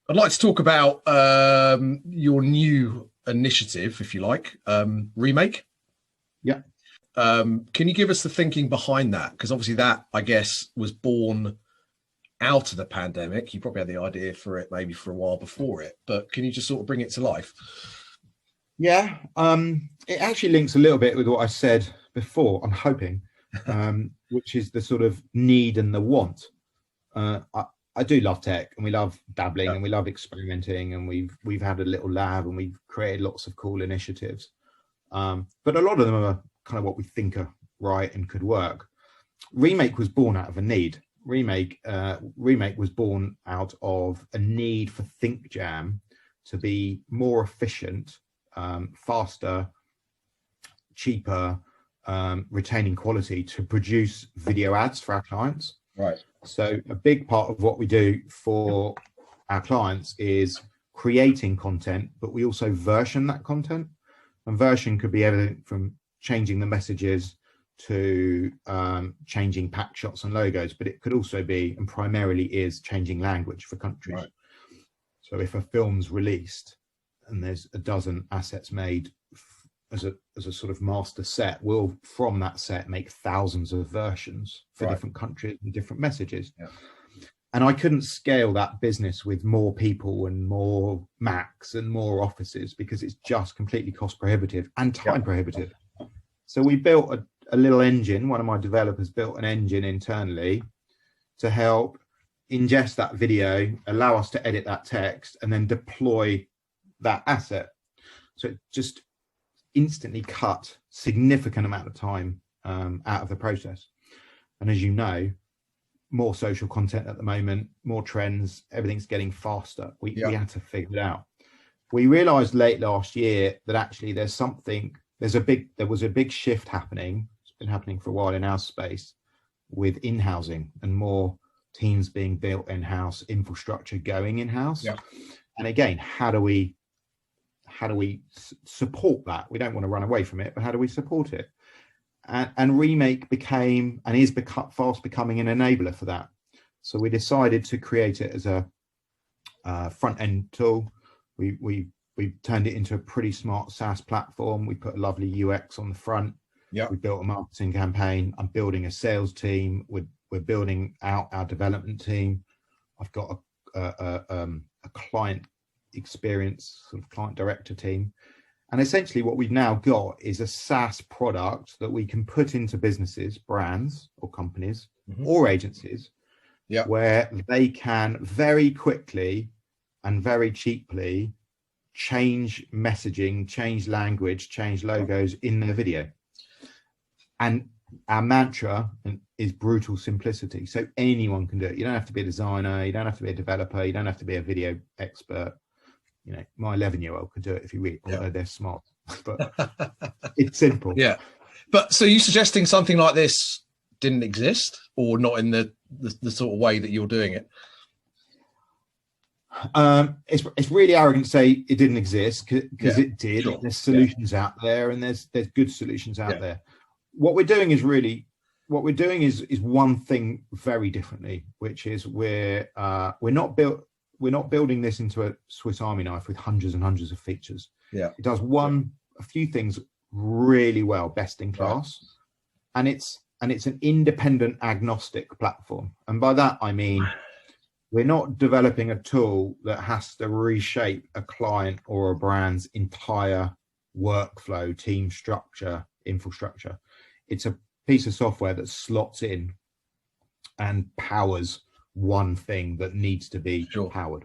I'd like to talk about your new initiative, if you like, Remake. Yeah. Can you give us the thinking behind that? Because obviously that, I guess, was born out of the pandemic. You probably had the idea for it maybe for a while before it, but can you just sort of bring it to life? Yeah, it actually links a little bit with what I said before, I'm hoping, which is the sort of need and the want. I do love tech, and we love dabbling, and we love experimenting, and we've had a little lab, and we've created lots of cool initiatives. But a lot of them are kind of what we think are right and could work. Remake was born out of a need. Remake was born out of a need for ThinkJam to be more efficient, faster, cheaper, retaining quality to produce video ads for our clients. Right. So a big part of what we do for our clients is creating content, but we also version that content. And version could be everything from changing the messages to changing pack shots and logos, but it could also be, and primarily is, changing language for countries. Right. So if a film's released and there's a dozen assets made as a sort of master set, we'll from that set make thousands of versions for different countries and different messages. Yeah. And I couldn't scale that business with more people and more Macs and more offices because it's just completely cost prohibitive and time prohibitive. So we built a little engine. One of my developers built an engine internally to help ingest that video, allow us to edit that text, and then deploy that asset. So it just instantly cut significant amount of time out of the process. And as you know, more social content at the moment, more trends, everything's getting faster. We had to figure it out. We realized late last year that actually there was a big shift happening. It's been happening for a while in our space with in-housing and more teams being built in-house, infrastructure going in-house. Yeah. And again, how do we support that? We don't want to run away from it, but how do we support it? And Remake became and is fast becoming an enabler for that. So we decided to create it as a front end tool. We turned it into a pretty smart SaaS platform. We put a lovely UX on the front. Yeah. We built a marketing campaign. I'm building a sales team. We're building out our development team. I've got a client experience sort of client director team. And essentially what we've now got is a SaaS product that we can put into businesses, brands or companies or agencies, where they can very quickly and very cheaply change messaging, change language, change logos in their video. And our mantra is brutal simplicity. So anyone can do it. You don't have to be a designer. You don't have to be a developer. You don't have to be a video expert. You know, my 11-year-old could do it if you read, although they're smart, but it's simple. Yeah. But so you suggesting something like this didn't exist, or not in the sort of way that you're doing it? It's really arrogant to say it didn't exist because it did. Sure. There's solutions out there, and there's good solutions out there. What we're doing is one thing very differently, which is we're not building this into a Swiss Army knife with hundreds and hundreds of features. Yeah, it does a few things really well, best in class, and it's an independent, agnostic platform. And by that I mean we're not developing a tool that has to reshape a client or a brand's entire workflow, team structure, infrastructure. It's a piece of software that slots in and powers one thing that needs to be powered.